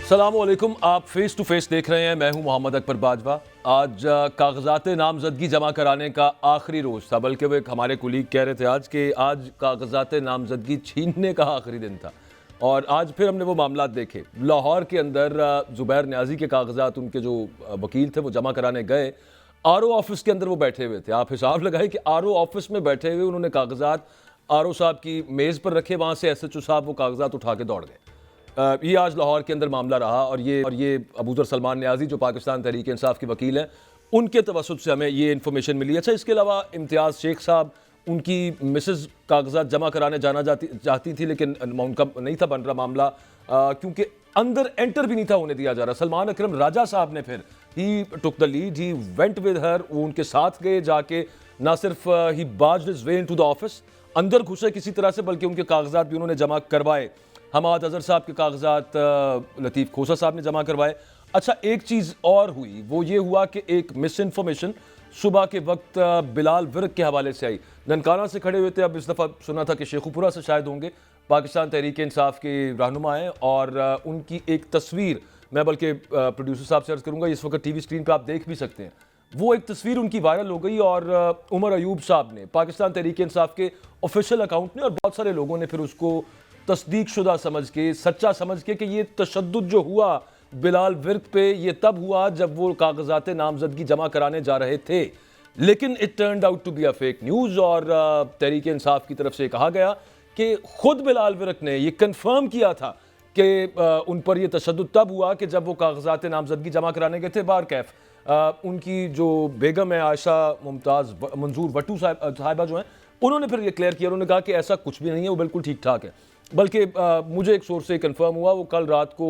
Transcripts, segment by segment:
अस्सलामुअलैकुम, आप face to face देख रहे हैं। मैं हूं मोहम्मद अकबर बाजवा। आज कागजात नामजदगी जमा कराने का आखिरी रोज था, बल्कि वो एक हमारे कुलीग कह रहे थे आज कि आज कागजात नामजदगी छीनने का आखिरी दिन था। और आज फिर हमने वो मामला देखे। लाहौर के अंदर जुबैर न्याजी के कागजात उनके जो वकील थे वो जमा कराने गए। आरओ ऑफिस के अंदर वो बैठे हुए थे। आप हिसाब लगाए कि आरओ ऑफिस में बैठे हुए उन्होंने कागजात आरओ साहब की मेज़ पर रखे, वहाँ से एसएचओ साहब वो कागजात उठा के दौड़ गए। ये आज लाहौर के अंदर मामला रहा। और ये अबूजर सलमान न्याजी जो पाकिस्तान तहरीक इंसाफ के वकील हैं, उनके तवसुत से हमें ये इन्फॉर्मेशन मिली। अच्छा, इसके अलावा इम्तियाज़ शेख साहब, उनकी मिसेस कागजात जमा कराने जाना चाहती थी, लेकिन उनका नहीं था बन रहा मामला, क्योंकि अंदर एंटर भी नहीं था होने दिया जा रहा। सलमान अकरम राजा साहब ने फिर he took the lead, he went with her, वो उनके साथ गए। जाके ना सिर्फ he barged his way into the office, अंदर घुसे किसी तरह से, बल्कि उनके कागजात भी उन्होंने जमा करवाए। हमाद अजहर साहब के कागजात लतीफ़ खोसा साहब ने जमा करवाए। अच्छा, एक चीज़ और हुई, वो ये हुआ कि एक मिस इन्फॉर्मेशन सुबह के वक्त बिलाल विर्क के हवाले से आई। ननकाना से खड़े हुए थे, अब इस दफ़ा सुना था कि शेखुपुरा से शायद होंगे, पाकिस्तान तहरीक इंसाफ के रहनुमा हैं। और उनकी एक तस्वीर मैं बल्कि प्रोड्यूसर साहब से अर्ज़ करूँगा, इस वक्त टीवी स्क्रीन पर आप देख भी सकते हैं, वो एक तस्वीर उनकी वायरल हो गई। और उमर अयूब साहब ने, पाकिस्तान तहरीक इंसाफ के ऑफिशियल अकाउंट ने, और बहुत सारे लोगों ने फिर उसको तस्दीक शुदा समझ के, सच्चा समझ के कि ये तशद्दुद जो हुआ बिलाल विर्क पे, ये तब हुआ जब वो कागजात नामजदगी जमा कराने जा रहे थे। लेकिन it turned out to be a fake news. और तहरीक इंसाफ की तरफ से कहा गया कि खुद बिलाल विर्क ने ये कंफर्म किया था कि उन पर यह तशद्दुद तब हुआ कि जब वो कागजात नामजदगी जमा कराने गए थे बार कैफ। उनकी जो बेगम है आयशा मुमताज़ मंजूर वटू साहिबा जो हैं, उन्होंने फिर ये क्लियर किया। उन्होंने कहा कि ऐसा कुछ भी नहीं है, वो बिल्कुल ठीक ठाक है। बल्कि मुझे एक सोर्स से कंफर्म हुआ, वो कल रात को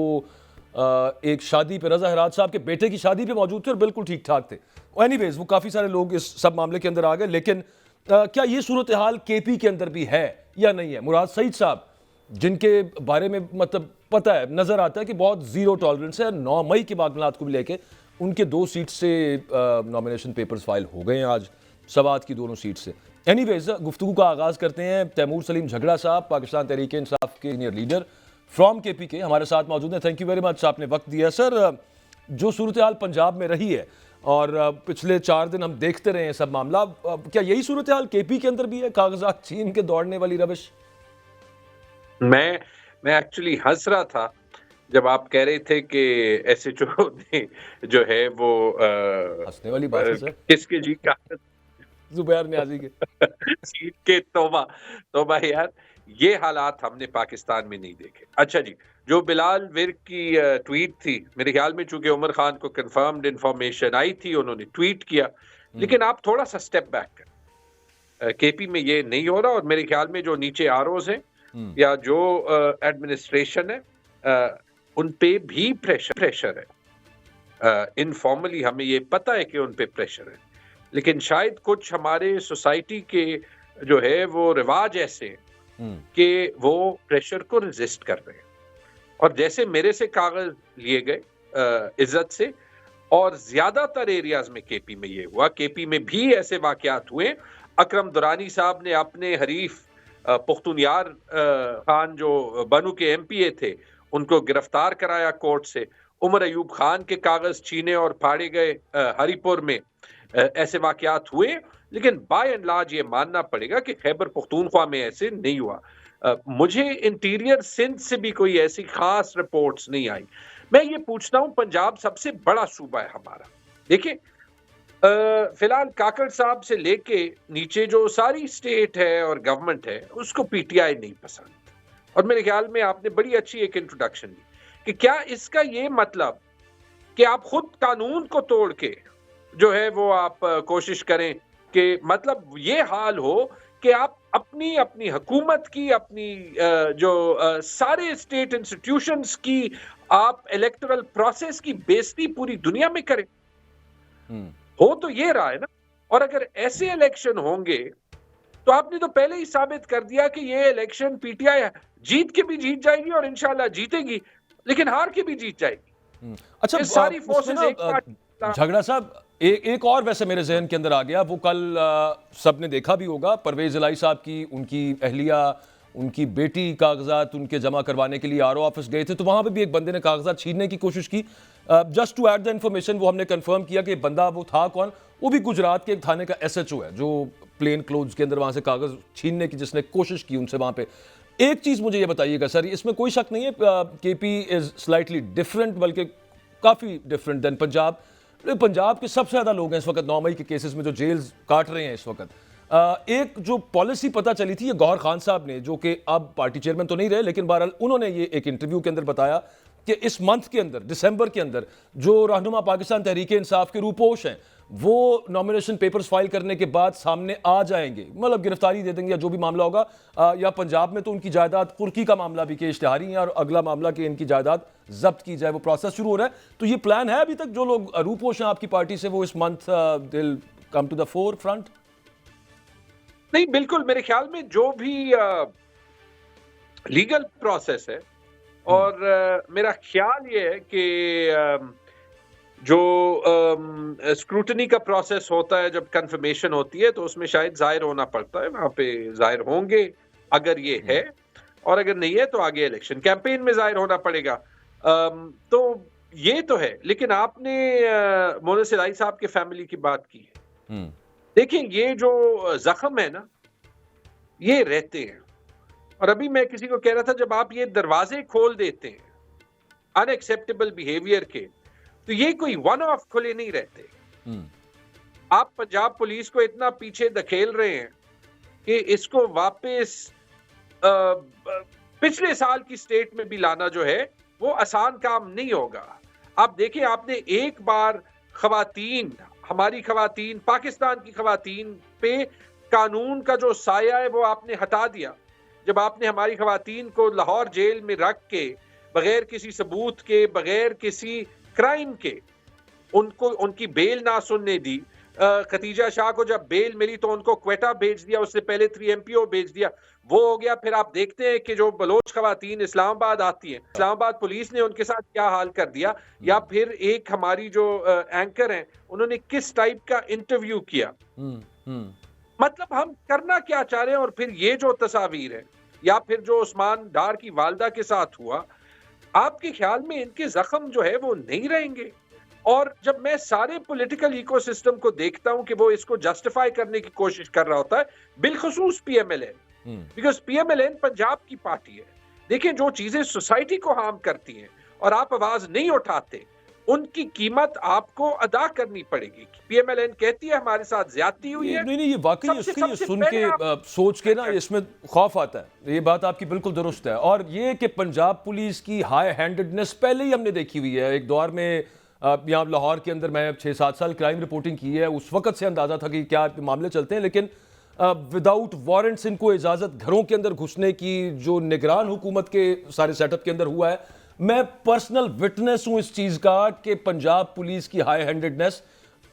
एक शादी पे, रज़ा हराज साहब के बेटे की शादी पे मौजूद थे और बिल्कुल ठीक ठाक थे। एनीवेज, वो काफ़ी सारे लोग इस सब मामले के अंदर आ गए। लेकिन क्या ये सूरत हाल केपी के अंदर भी है या नहीं है? मुराद सईद साहब, जिनके बारे में मतलब पता है, नज़र आता है कि बहुत ज़ीरो टॉलरेंस है, 9 मई के मामलात को भी लेके उनके 2 सीट से नॉमिनेशन पेपर्स फाइल हो गए हैं आज, सवात की दोनों सीट से। एनीवेज, गुफ्तगू का आगाज़ करते हैं। तैमूर सलीम झगड़ा साहब, पाकिस्तान तहरीक इंसाफ के सीनियर लीडर फ्रॉम केपी के, हमारे साथ मौजूद हैं। थैंक यू वेरी मच, आपने वक्त दिया। सर, जो सूरत हाल पंजाब में रही है और पिछले 4 दिन हम देखते रहे हैं सब मामला, क्या यही सूरत हाल केपी के अंदर भी है, कागजात छीन के दौड़ने वाली रविश? मैं एक्चुअली हंस रहा था जब आप कह रहे थे कि एसएचओ ने जो है वो हंसने वाली बात है सर, किसके जी का जुबैर न्याजी के। सीट के, तौबा तौबा यार, ये हालात हमने पाकिस्तान में नहीं देखे। अच्छा जी, जो बिलाल विर्क की ट्वीट थी, मेरे ख्याल में चूंकि उमर खान को कंफर्म्ड इंफॉर्मेशन आई थी, उन्होंने ट्वीट किया। लेकिन आप थोड़ा सा स्टेप बैक करें, केपी में ये नहीं हो रहा। और मेरे ख्याल में जो नीचे आरओज हैं या जो एडमिनिस्ट्रेशन है, उन पे भी प्रेशर है। इनफॉर्मली हमें ये पता है कि उन पे प्रेशर है, लेकिन शायद कुछ हमारे सोसाइटी के जो है वो रिवाज ऐसे हैं कि वो प्रेशर को रेजिस्ट कर रहे हैं। और जैसे मेरे से कागज लिए गए इज्जत से, और ज्यादातर एरियाज में केपी में ये हुआ, केपी में भी ऐसे वाकयात हुए। अकरम दुरानी साहब ने अपने हरीफ पुख्तुनयार खान जो बनू के एमपीए थे, उनको गिरफ्तार कराया कोर्ट से। उमर अयूब खान के कागज छीने और फाड़े गए हरीपुर में। ऐसे वाकयात हुए, लेकिन बाय एंड लार्ज ये मानना पड़ेगा कि खैबर पख्तूनख्वा में ऐसे नहीं हुआ। मुझे इंटीरियर सिंध से भी कोई ऐसी खास रिपोर्ट्स नहीं आई। मैं ये पूछता हूं, पंजाब सबसे बड़ा सूबा है हमारा। देखिए, फिलहाल काकड़ साहब से लेके नीचे जो सारी स्टेट है और गवर्नमेंट है, उसको पीटीआई नहीं पसंद। और मेरे ख्याल में आपने बड़ी अच्छी एक इंट्रोडक्शन दी कि क्या इसका ये मतलब कि आप खुद कानून को तोड़ के जो है वो आप कोशिश करें कि मतलब ये हाल हो कि आप अपनी अपनी हुकूमत की, अपनी जो सारे स्टेट इंस्टीट्यूशंस की, आप इलेक्टोरल प्रोसेस की बेइज्जती पूरी दुनिया में करें। हो तो ये रहा है ना। और अगर ऐसे इलेक्शन होंगे तो आपने तो पहले ही साबित कर दिया कि ये इलेक्शन पीटीआई जीत के भी जीत जाएगी और इंशाल्लाह जीतेगी, लेकिन हार के भी जीत जाएगी। अच्छा, सारी फोर्सेस एक झगड़ा साहब, एक और वैसे मेरे जहन के अंदर आ गया, वो कल सबने देखा भी होगा, परवेज इलाही साहब की, उनकी अहलिया उनकी बेटी कागजात उनके जमा करवाने के लिए आरओ ऑफिस गए थे, तो वहां पे भी एक बंदे ने कागजात छीनने की कोशिश की। Just to add the information, वो हमने कंफर्म किया कि बंदा वो था कौन, वो भी गुजरात के एक थाने का एसएचओ है, जो प्लेन क्लोथ्स के अंदर वहां से कागज छीनने की जिसने कोशिश की उनसे वहां पे। एक चीज मुझे ये बताइएगा सर, इसमें कोई शक नहीं है केपी इज स्लाइटली डिफरेंट, बल्कि काफी डिफरेंट देन पंजाब। पंजाब के सबसे ज्यादा लोग हैं इस वक्त 9 मई के केसेस में जो जेल्स काट रहे हैं इस वक्त। एक जो पॉलिसी पता चली थी, ये गौहर खान साहब ने, जो कि अब पार्टी चेयरमैन तो नहीं रहे, लेकिन बहरहाल उन्होंने ये एक इंटरव्यू के अंदर बताया कि इस मंथ के अंदर, दिसंबर के अंदर, जो रहनुमा पाकिस्तान तहरीक इंसाफ के रूपोश हैं, वो नॉमिनेशन पेपर्स फाइल करने के बाद सामने आ जाएंगे, मतलब गिरफ्तारी दे देंगे या जो भी मामला होगा। या पंजाब में तो उनकी जायदाद कुर्की का मामला भी, के इश्तिहारी है, और अगला मामला कि इनकी जायदाद जब्त की जाए, वो प्रोसेस शुरू हो रहा है। तो ये प्लान है अभी तक, जो लोग रूपोश हैं आपकी पार्टी से, वो इस मंथ दिल come to the forefront? नहीं, बिल्कुल मेरे ख्याल में जो भी लीगल प्रोसेस है, और मेरा ख्याल ये है कि जो स्क्रूटनी का प्रोसेस होता है, जब कंफर्मेशन होती है, तो उसमें शायद जाहिर होना पड़ता है, वहां पे जाहिर होंगे अगर ये है, और अगर नहीं है तो आगे इलेक्शन कैंपेन में जाहिर होना पड़ेगा। तो ये तो है, लेकिन आपने मोहन सिराई साहब के फैमिली की बात की है। देखिए, ये जो जख्म है ना, ये रहते हैं। और अभी मैं किसी को कह रहा था, जब आप ये दरवाजे खोल देते हैं अनएक्सेप्टेबल बिहेवियर के, तो ये कोई वन ऑफ खुले नहीं रहते। आप पंजाब पुलिस को इतना पीछे धकेल रहे हैं कि इसको वापस पिछले साल की स्टेट में भी लाना जो है, वो आसान काम नहीं होगा। आप देखिए, आपने एक बार खवातीन, हमारी खवातीन, पाकिस्तान की खवातीन पे कानून का जो साया है वो आपने हटा दिया। जब आपने हमारी खवातीन को लाहौर जेल में रख के, बगैर किसी सबूत के, बगैर किसी क्राइम के, उनको उनकी बेल ना सुनने दी। खतीजा शाह को जब बेल मिली तो उनको क्वेटा भेज दिया, उससे पहले 3MPO भेज दिया, वो हो गया। फिर आप देखते हैं कि जो बलोच खवातीन इस्लामाबाद आती हैं, इस्लामाबाद पुलिस ने उनके साथ क्या हाल कर दिया। या फिर एक हमारी जो एंकर हैं, उन्होंने किस टाइप का इंटरव्यू किया। मतलब हम करना क्या चाह रहे हैं। और फिर ये जो तस्वीर है, या फिर जो उस्मान डार की वालदा के साथ हुआ, आपके ख्याल में इनके जख्म जो है वो नहीं रहेंगे? और जब मैं सारे पॉलिटिकल इकोसिस्टम को देखता हूं कि वो इसको जस्टिफाई करने की कोशिश कर रहा होता है, बिलखुसूस PMLN, बिकॉज PMLN पंजाब की पार्टी है। देखिए, जो चीजें सोसाइटी को हार्म करती हैं और आप आवाज नहीं उठाते, उनकी कीमत आपको अदा करनी पड़ेगी। PMLN कहती है हमारे साथ ज्यादती हुई है। नहीं, ये वाकई इसकी ये सुन के सोच के ना, इसमें खौफ आता है। ये बात आपकी बिल्कुल दुरुस्त है। और ये कि पंजाब पुलिस की हाई हैंडेडनेस पहले ही हमने देखी हुई है। एक दौर में यहाँ लाहौर के अंदर मैं 6-7 साल क्राइम रिपोर्टिंग की है, उस वक्त से अंदाजा था कि क्या मामले चलते हैं, लेकिन विदाउट वारंट्स इनको इजाज़त घरों के अंदर घुसने की, जो निगरान हुकूमत के सारे सेटअप के अंदर हुआ है, मैं पर्सनल विटनेस हूं इस चीज़ का कि पंजाब पुलिस की हाई हैंडेडनेस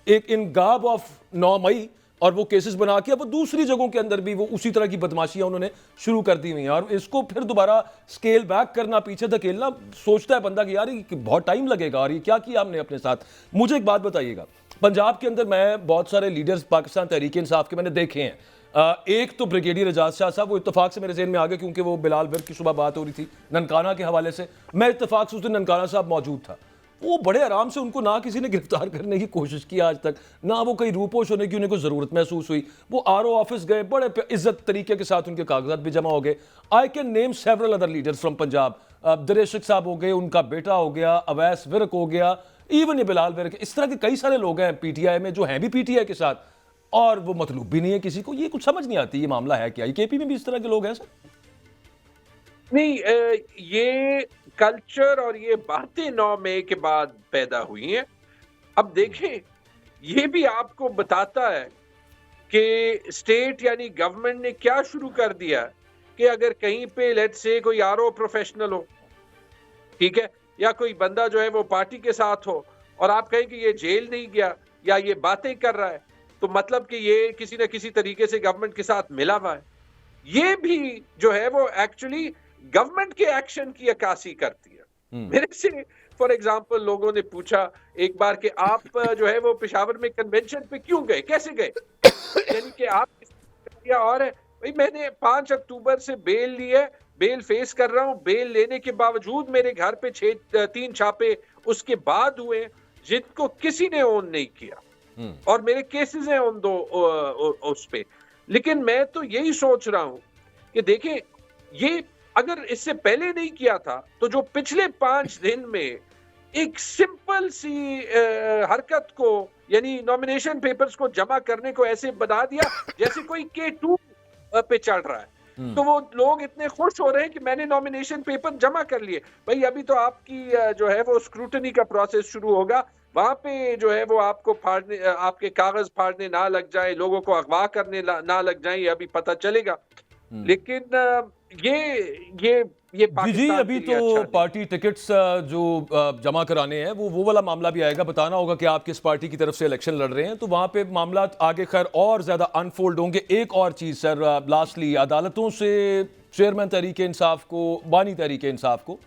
एक इन गाब ऑफ 9 मई और वो केसेस बना के अब वो दूसरी जगहों के अंदर भी वो उसी तरह की बदमाशियां उन्होंने शुरू कर दी हुई हैं। और इसको फिर दोबारा स्केल बैक करना, पीछे धकेलना, सोचता है बंदा कि यार ये बहुत टाइम लगेगा और ये क्या किया हमने अपने साथ। मुझे एक बात बताइएगा, पंजाब के अंदर मैं बहुत सारे लीडर्स पाकिस्तान तहरीक इंसाफ के मैंने देखे हैं। एक तो ब्रिगेडियर एजाज शाह साहब, वो इत्तेफाक से मेरे ज़हन में आ गया क्योंकि वो बिलाल विर्क की सुबह बात हो रही थी ननकाना के हवाले से। मैं इत्तेफाक से उस दिन ननकाना साहब मौजूद था। वो बड़े आराम से, उनको ना किसी ने गिरफ्तार करने की कोशिश की आज तक, ना वो कहीं रूपोश होने की उन्हें कोई ज़रूरत महसूस हुई। वो आरओ ऑफिस गए, बड़े इज्जत तरीके के साथ उनके कागजात भी जमा हो गए। I can name several other leaders from Punjab. दरेशक साहब हो गए, उनका बेटा हो गया, अवैस विर्क हो गया, इवन ये बिलाल विर्क, इस तरह के कई सारे लोग हैं PTI में जो हैं भी PTI के साथ, और वो मतलूब भी नहीं है किसी को। ये कुछ समझ नहीं आती ये मामला है क्या? KP में भी इस तरह के लोग हैं सर? नहीं, ये कल्चर और ये बातें 9 मई के बाद पैदा हुई हैं। अब देखें, ये भी आपको बताता है कि स्टेट यानी गवर्नमेंट ने क्या शुरू कर दिया कि अगर कहीं पे लेट्स से कोई आरओ प्रोफेशनल हो, ठीक है, या कोई बंदा जो है वो पार्टी के साथ हो, और आप कहें कि ये जेल नहीं गया या ये बातें कर रहा है, तो मतलब कि ये किसी न किसी तरीके से गवर्नमेंट के साथ मिला हुआ है। ये भी जो है वो एक्चुअली गवर्नमेंट के एक्शन की अक्कासी करती है। मेरे से फॉर एग्जांपल लोगों ने पूछा एक बार कि आप जो है वो पेशावर में कन्वेंशन पे क्यों गए, कैसे गए, यानी कि आप, और भाई मैंने 5 अक्टूबर से बेल ली है, बेल फेस कर रहा हूं, बेल लेने के बावजूद मेरे घर पे 3 छापे उसके बाद हुए जिनको किसी ने ओन नहीं किया और मेरे केसेस हैं उन दो उस पे। लेकिन मैं तो यही सोच रहा हूं कि देखें, ये अगर इससे पहले नहीं किया था तो जो पिछले 5 दिन में एक सिंपल सी हरकत को, यानी नॉमिनेशन पेपर्स को जमा करने को ऐसे बना दिया जैसे कोई K2 पे चढ़ रहा है, तो वो लोग इतने खुश हो रहे हैं कि मैंने नॉमिनेशन पेपर जमा कर लिए। भाई अभी तो आपकी जो है वो स्क्रूटनी का प्रोसेस शुरू होगा, वहां पे जो है वो आपको फाड़ने, आपके कागज फाड़ने ना लग जाए, लोगों को अगवा करने ना लग जाए, ये अभी पता चलेगा। लेकिन ये जी जी, पाकिस्तान अभी के लिए तो अच्छा नहीं। पार्टी टिकट्स जो जमा कराने हैं वो वाला मामला भी आएगा। बताना होगा कि आप किस पार्टी की तरफ से इलेक्शन लड़ रहे हैं, तो वहां पे मामला आगे खैर और ज्यादा अनफोल्ड होंगे। एक और चीज सर, लास्टली, अदालतों से चेयरमैन तहरीक इंसाफ को, बानी तहरीक इंसाफ को,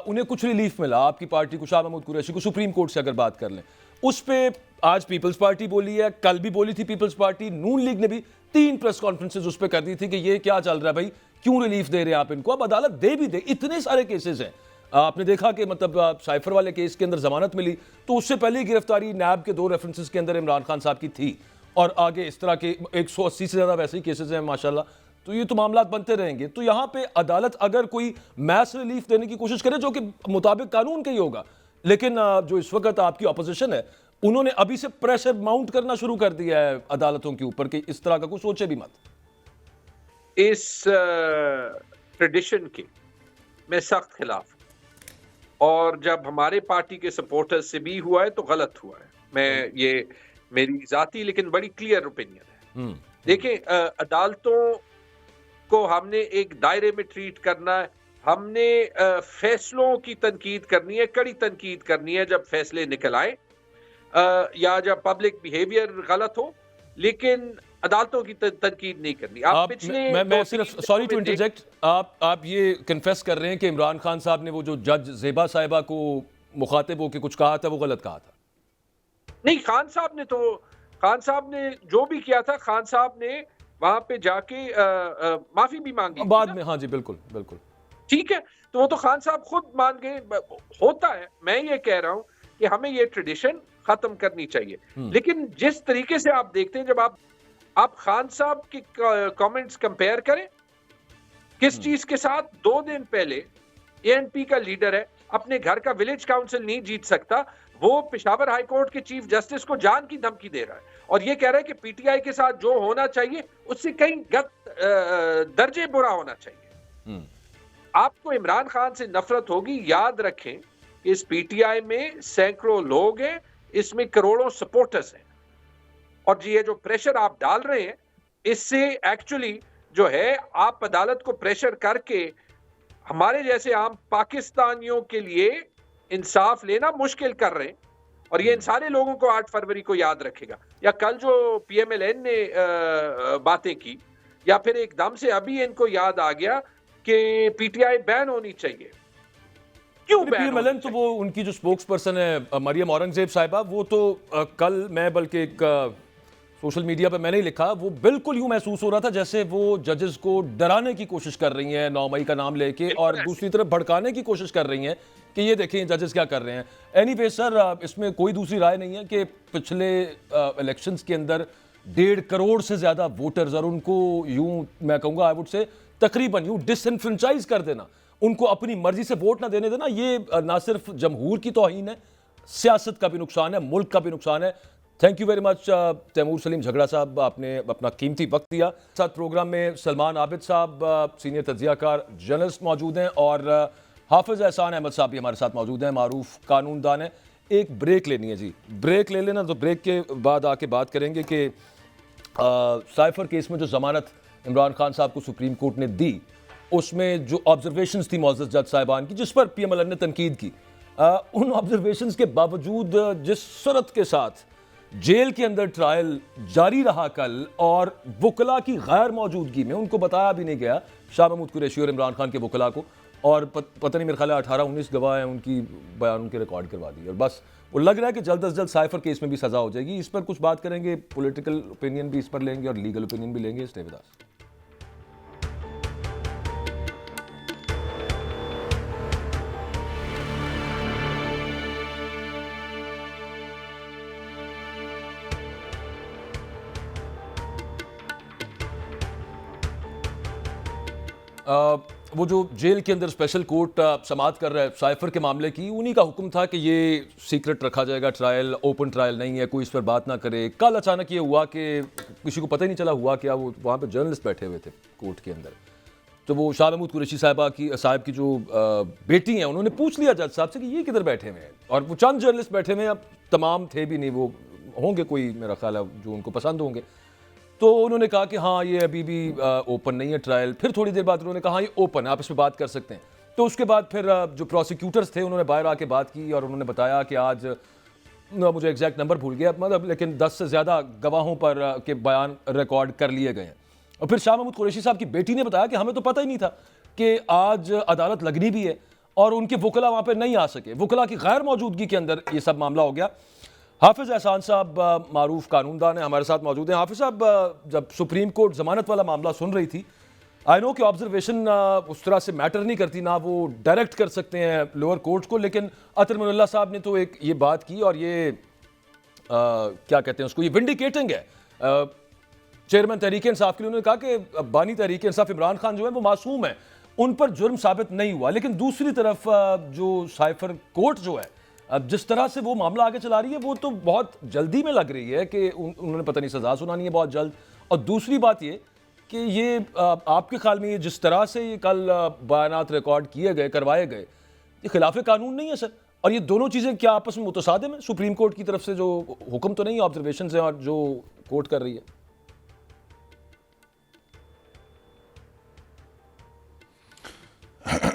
उन्हें कुछ रिलीफ मिला। आपकी पार्टी को, शाह महमूद कुरैशी को, सुप्रीम कोर्ट से अगर बात कर लें, उस पे आज पीपल्स पार्टी बोली है, कल भी बोली थी पीपल्स पार्टी, नून लीग ने भी 3 प्रेस कॉन्फ्रेंसेस उस पर कर दी थी कि ये क्या चल रहा है भाई, क्यों रिलीफ दे रहे हैं आप इनको। अब अदालत दे भी दे, इतने सारे केसेस हैं। आपने देखा कि मतलब साइफर वाले केस के अंदर जमानत मिली, तो उससे पहले ही गिरफ्तारी नैब के 2 रेफरेंसेस के अंदर इमरान खान साहब की थी, और आगे इस तरह के 180 से ज्यादा वैसे ही केसेस हैं माशाल्लाह। तो ये तो मामला बनते रहेंगे। तो यहां पे अदालत अगर कोई मैस रिलीफ देने की कोशिश करे, जो कि मुताबिक कानून का ही होगा, लेकिन जो इस वक्त आपकी ऑपोजिशन है, उन्होंने अभी से प्रेशर माउंट करना शुरू कर दिया है अदालतों के ऊपर कि इस तरह का कुछ सोचे भी मत। इस ट्रेडिशन के मैं सख्त खिलाफ हूं, और जब हमारे पार्टी के सपोर्टर्स से भी हुआ है तो गलत हुआ है। मैं, ये मेरी जाती लेकिन बड़ी क्लियर ओपिनियन है। देखिए, अदालतों को हमने एक दायरे में ट्रीट करना है। हमने फैसलों की तनकीद करनी है, कड़ी तनकीद करनी है जब फैसले निकल आए, या जब पब्लिक बिहेवियर गलत हो, लेकिन अदालतों की तनकीद नहीं करनी। आप पिछले मैं सिर्फ, सॉरी टू इंटरजेक्ट, आप ये कन्फेस कर रहे हैं कि इमरान खान साहब ने वो जो जज ज़ेबा साहिबा को मुखातिब होकर कुछ कहा था, वो गलत कहा था? नहीं, खान साहब ने जो भी किया था, खान साहब ने वहां पे जाके माफी भी मांगी बाद थी में, हाँ जी, बिल्कुल बिल्कुल। ठीक है, तो वो तो खान साहब खुद मान गए। होता है, मैं ये कह रहा हूं कि हमें ये ट्रेडिशन खत्म करनी चाहिए। लेकिन जिस तरीके से आप देखते हैं, जब आप खान साहब के कमेंट्स कंपेयर करें किस चीज के साथ, 2 दिन पहले एएनपी का लीडर है, अपने घर का विलेज काउंसिल नहीं जीत सकता, वो पेशावर हाई कोर्ट के चीफ जस्टिस को जान की धमकी दे रहा है और ये कह रहा है कि पीटीआई के साथ जो होना चाहिए उससे कहीं दर्जे बुरा होना चाहिए। आपको इमरान खान से नफरत होगी, याद रखें इस पीटीआई में सैकड़ों लोग हैं, इसमें करोड़ों सपोर्टर्स हैं, और ये जो प्रेशर आप डाल रहे हैं, इससे एक्चुअली जो है आप अदालत को प्रेशर करके हमारे जैसे आम पाकिस्तानियों के लिए इंसाफ लेना मुश्किल कर रहे हैं। और ये इन सारे लोगों को 8 फरवरी को याद रखेगा, या कल जो पीएमएलएन ने बातें की, या फिर एकदम से अभी इनको याद आ गया कि पीटीआई बैन होनी चाहिए। क्यों बैन पीएमएलएन तो वो उनकी जो स्पोक्स पर्सन है मरियम औरंगजेब साहिबा, वो तो कल मैं बल्कि एक सोशल मीडिया पे मैंने ही लिखा, वो बिल्कुल यूं महसूस हो रहा था जैसे वो जजेस को डराने की कोशिश कर रही हैं 9 मई का नाम लेके, और दूसरी तरफ भड़काने की कोशिश कर रही हैं कि ये देखें जजेस क्या कर रहे हैं। एनीवे सर, इसमें कोई दूसरी राय नहीं है कि पिछले इलेक्शंस के अंदर 1.5 करोड़ से ज़्यादा वोटर्स, और उनको यूं मैं कहूँगा आई वुड से तकरीबन यूं डिसइनफ्रेंचाइज कर देना, उनको अपनी मर्जी से वोट ना देने देना, ये ना सिर्फ जमहूर की तौहीन है, सियासत का भी नुकसान है, मुल्क का भी नुकसान है। Thank you very much Taimur Saleem Jhagra साहब, आपने अपना कीमती वक्त दिया। साथ प्रोग्राम में सलमान आबिद साहब, सीनियर तज्जियाकार जर्नलिस्ट मौजूद हैं, और हाफिज एहसान अहमद साहब भी हमारे साथ मौजूद हैं, मारूफ कानूनदान है। एक ब्रेक लेनी है जी, ब्रेक ले लेना, तो ब्रेक के बाद आके बात करेंगे कि साइफर केस में जो जमानत इमरान खान साहब को सुप्रीम कोर्ट ने दी, उसमें जो ऑब्जर्वेशंस थी मौजूद जज साहिबान की, जिस पर पीएमएलएन ने तनकीद की, उन ऑब्जर्वेशंस के बावजूद जिस सूरत के साथ जेल के अंदर ट्रायल जारी रहा कल, और वकला की गैर मौजूदगी में, उनको बताया भी नहीं गया शाह महमूद कुरैशी और इमरान खान के वकला को, और पता नहीं मेरे ख्याल 18-19 गवाह हैं, उनकी बयान उनके रिकॉर्ड करवा दी, और बस वो लग रहा है कि जल्द अज जल्द साइफर केस में भी सजा हो जाएगी। इस पर कुछ बात करेंगे, पॉलिटिकल ओपिनियन भी इस पर लेंगे और लीगल ओपिनियन भी लेंगे। Stay with us. वो जो जेल के अंदर स्पेशल कोर्ट समाअत कर रहा है साइफर के मामले की, उन्हीं का हुक्म था कि ये सीक्रेट रखा जाएगा, ट्रायल ओपन ट्रायल नहीं है, कोई इस पर बात ना करे। कल अचानक ये हुआ कि किसी को पता ही नहीं चला हुआ क्या, वो वहाँ पे जर्नलिस्ट बैठे हुए थे कोर्ट के अंदर, तो वो शाह महमूद कुरैशी साहब की जो बेटी हैं, उन्होंने पूछ लिया जज साहब से कि ये किधर बैठे हुए हैं, और वो चंद जर्नलिस्ट बैठे हुए हैं, अब तमाम थे भी नहीं, वो होंगे कोई मेरा ख्याल है जो उनको पसंद होंगे। तो उन्होंने कहा कि हाँ ये अभी भी ओपन नहीं है ट्रायल। फिर थोड़ी देर बाद उन्होंने कहा हाँ ये ओपन है, आप इस पर बात कर सकते हैं। तो उसके बाद फिर जो प्रोसिक्यूटर्स थे उन्होंने बाहर आके बात की और उन्होंने बताया कि आज मुझे एग्जैक्ट नंबर भूल गया मतलब, लेकिन 10 से ज़्यादा गवाहों पर के बयान रिकॉर्ड कर लिए गए हैं। और फिर शाह महमूद कुरैशी साहब की बेटी ने बताया कि हमें तो पता ही नहीं था कि आज अदालत लगनी भी है, और उनके वकला वहाँ पर नहीं आ सके। वकला की गैर मौजूदगी के अंदर ये सब मामला हो गया। हाफिज़ एहसान साहब मारूफ कानूनदान है, हमारे साथ मौजूद हैं। हाफिज़ साहब, जब सुप्रीम कोर्ट ज़मानत वाला मामला सुन रही थी, आई नो कि ऑब्जर्वेशन उस तरह से मैटर नहीं करती, ना वो डायरेक्ट कर सकते हैं लोअर कोर्ट को, लेकिन अतर मिनुल्लाह साहब ने तो एक ये बात की, और ये क्या कहते हैं उसको, ये विंडिकेटिंग है चेयरमैन तहरीक इंसाफ के लिए। उन्होंने कहा कि बानी तहरीक इंसाफ इमरान खान जो है वो मासूम है, उन पर जुर्म साबित नहीं हुआ। लेकिन दूसरी तरफ जो साइफर कोर्ट जो है, अब जिस तरह से वो मामला आगे चला रही है, वो तो बहुत जल्दी में लग रही है कि उन्होंने पता नहीं सजा सुनानी है बहुत जल्द। और दूसरी बात ये कि ये आपके ख्याल में ये जिस तरह से ये कल बयानात रिकॉर्ड किए गए, करवाए गए, ये खिलाफ कानून नहीं है सर? और ये दोनों चीज़ें क्या आपस में मुतसादिम है? सुप्रीम कोर्ट की तरफ से जो हुक्म तो नहीं है, ऑब्जर्वेशन है, और जो कोर्ट कर रही है।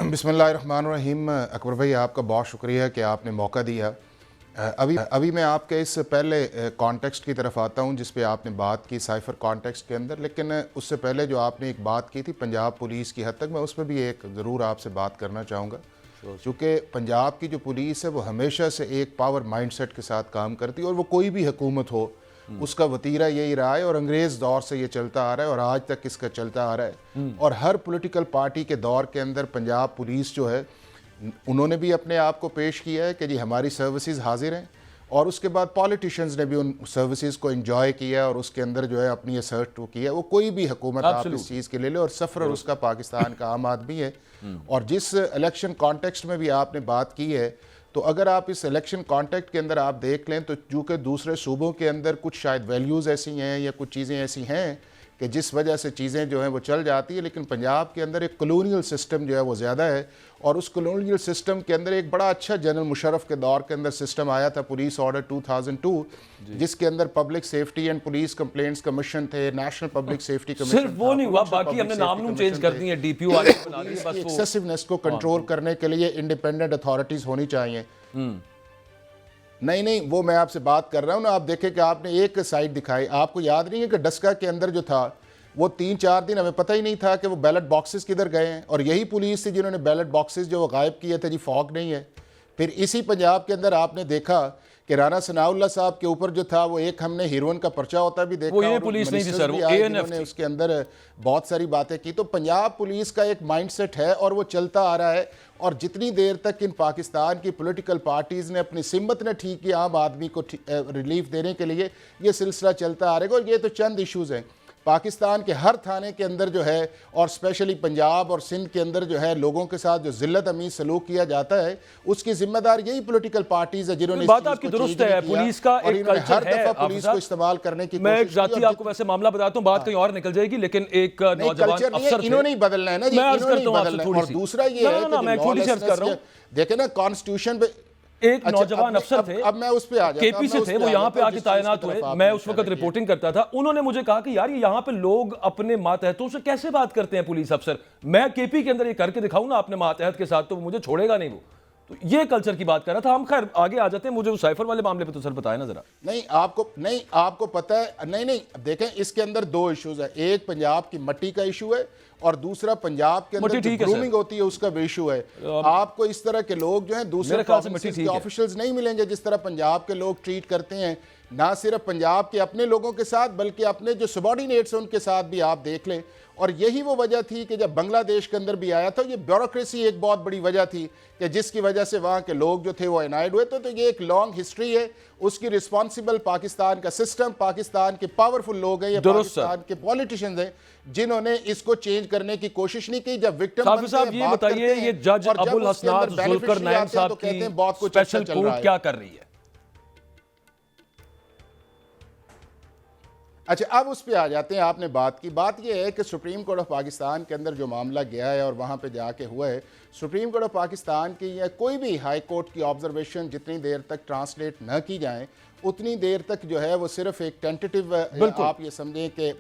बिस्मिल्लाहिर्रहमानिर्रहीम। अकबर भाई, आपका बहुत शुक्रिया कि आपने मौका दिया। अभी मैं आपके इस पहले कॉन्टेक्स्ट की तरफ आता हूं जिस पे आपने बात की साइफर कॉन्टेक्स्ट के अंदर, लेकिन उससे पहले जो आपने एक बात की थी पंजाब पुलिस की हद तक, मैं उस पर भी एक ज़रूर आपसे बात करना चाहूँगा। क्योंकि पंजाब की जो पुलिस है वो हमेशा से एक पावर माइंडसेट के साथ काम करती है, और वो कोई भी हुकूमत हो उसका वतीरा यही रहा है, और अंग्रेज़ दौर से ये चलता आ रहा है और आज तक इसका चलता आ रहा है। और हर पॉलिटिकल पार्टी के दौर के अंदर पंजाब पुलिस जो है, उन्होंने भी अपने आप को पेश किया है कि जी हमारी सर्विसेज हाजिर हैं, और उसके बाद पॉलिटिशियंस ने भी उन सर्विसेज को एंजॉय किया और उसके अंदर जो है अपनी असर्ट किया। वो कोई भी हुकूमत आप इस चीज़ के ले लो, और सफ़र उसका पाकिस्तान का आम आदमी है। और जिस इलेक्शन कॉन्टेक्स्ट में भी आपने बात की है, तो अगर आप इस इलेक्शन कॉन्टेक्स्ट के अंदर आप देख लें, तो चूँकि दूसरे सूबों के अंदर कुछ शायद वैल्यूज़ ऐसी हैं या कुछ चीज़ें ऐसी हैं कि जिस वजह से चीज़ें जो हैं वो चल जाती है, लेकिन पंजाब के अंदर एक कॉलोनियल सिस्टम जो है वो ज़्यादा है। और उस कॉलोनियल सिस्टम के अंदर एक बड़ा अच्छा जनरल मुशर्रफ के दौर के अंदर सिस्टम आया था, पुलिस ऑर्डर 2002, जिसके अंदर public safety and police complaints commission थे, नेशनल पब्लिक सेफ्टी कमीशन। सिर्फ वो नहीं हुआ, बाकी हमने नाम चेंज कर दिए, डीपीओ वाले बना दिए, बस वो एक्सेसिवनेस को कंट्रोल करने के लिए इंडिपेंडेंट अथॉरिटीज़ होनी चाहिए। नहीं, वो मैं आपसे बात कर रहा हूँ ना। आप देखें कि आपने एक साइड दिखाई, आपको याद नहीं है कि डस्का के अंदर जो था वो 3-4 दिन हमें पता ही नहीं था कि वो बैलेट बॉक्सेस किधर गए हैं, और यही पुलिस थी जिन्होंने बैलेट बॉक्सेस जो वो गायब किए थे, जी फॉग नहीं है। फिर इसी पंजाब के अंदर आपने देखा कि राना सनाउल्लाह साहब के ऊपर जो था वो एक हमने हीरोइन का पर्चा होता भी देखा, वो ये पुलिस नहीं थी सर, वो एएनएफ ने उसके अंदर बहुत सारी बातें की। तो पंजाब पुलिस का एक माइंडसेट है और वो चलता आ रहा है। और जितनी देर तक इन पाकिस्तान की पॉलिटिकल पार्टीज़ ने अपनी सिम्मत ने ठीक की आम आदमी को रिलीफ देने के लिए, ये सिलसिला चलता आ रहेगा। और ये तो चंद इशूज़ हैं पाकिस्तान के हर थाने के अंदर जो है, और स्पेशली पंजाब और सिंध के अंदर जो है लोगों के साथ जो जिल्लत अमीज सलूक किया जाता है, उसकी जिम्मेदार यही पॉलिटिकल पार्टीज है जिन्होंने बात आपकी दुरुस्त है। पुलिस का एक कल्चर हर है, दफा पुलिस को इस्तेमाल करने की मैं एक जाती आपको वैसे मामला बताता हूँ, बात कहीं और निकल जाएगी, लेकिन एक नौजवान अफसर इन्होंने ही बदलना है ना जी, इन्होंने ही बदलना है। और दूसरा ये है कि मैं थोड़ी सी अर्ज कर रहा हूँ, देखे ना कॉन्स्टिट्यूशन पे एक नौजवान अफसर थे, अब मैं उस पे आ जाता हूं, केपी से थे, वो यहाँ पे आके तैनात हुए। मैं उस वक्त रिपोर्टिंग करता था। उन्होंने मुझे कहा कि यार ये यहाँ पे लोग अपने मातहतों से कैसे बात करते हैं पुलिस अफसर, मैं केपी के अंदर ये करके दिखाऊं ना अपने मातहत के साथ, तो मुझे छोड़ेगा नहीं वो। तो ये कल्चर की बात कर रहा था। हम खैर आगे आ जाते हैं, मुझे उस साइफर वाले मामले पे तो सर बताया ना जरा। नहीं आपको पता है, नहीं देखें, इसके अंदर दो इश्यूज है। एक पंजाब की मट्टी का इशू है, और दूसरा पंजाब के अंदर जो ग्रूमिंग होती है उसका भी इशू है। आपको इस तरह के लोग जो हैं दूसरे प्रोविंसेस के ऑफिशियल्स नहीं मिलेंगे जिस तरह पंजाब के लोग ट्रीट करते हैं, ना सिर्फ पंजाब के अपने लोगों के साथ बल्कि अपने जो सबॉर्डिनेट्स हैं उनके साथ भी आप देख लें। और यही वो वजह थी कि जब बांग्लादेश के अंदर भी आया था, ये ब्यूरोक्रेसी एक बहुत बड़ी वजह थी कि जिसकी वजह से वहाँ के लोग जो थे वो एनाइड हुए। तो ये एक लॉन्ग हिस्ट्री है, उसकी रिस्पॉन्सिबल पाकिस्तान का सिस्टम, पाकिस्तान के पावरफुल लोग हैं, ये पाकिस्तान के पॉलिटिशियंस हैं जिन्होंने इसको चेंज करने की कोशिश नहीं की। जब विक्टिम साहब ये बताइए, ये जज अबुल हसनात जुल्फिकार साहब की स्पेशल कोर्ट क्या कर रही है? अच्छा, अब उस पर आ जाते हैं। आपने बात की, बात यह है कि सुप्रीम कोर्ट ऑफ पाकिस्तान के अंदर जो मामला गया है और वहाँ पे जाके हुआ है, सुप्रीम कोर्ट ऑफ पाकिस्तान की या कोई भी हाई कोर्ट की ऑब्जर्वेशन जितनी देर तक ट्रांसलेट न की जाए उतनी देर तक जो है वो सिर्फ एक टेंटेटिव, आप ये समझें कि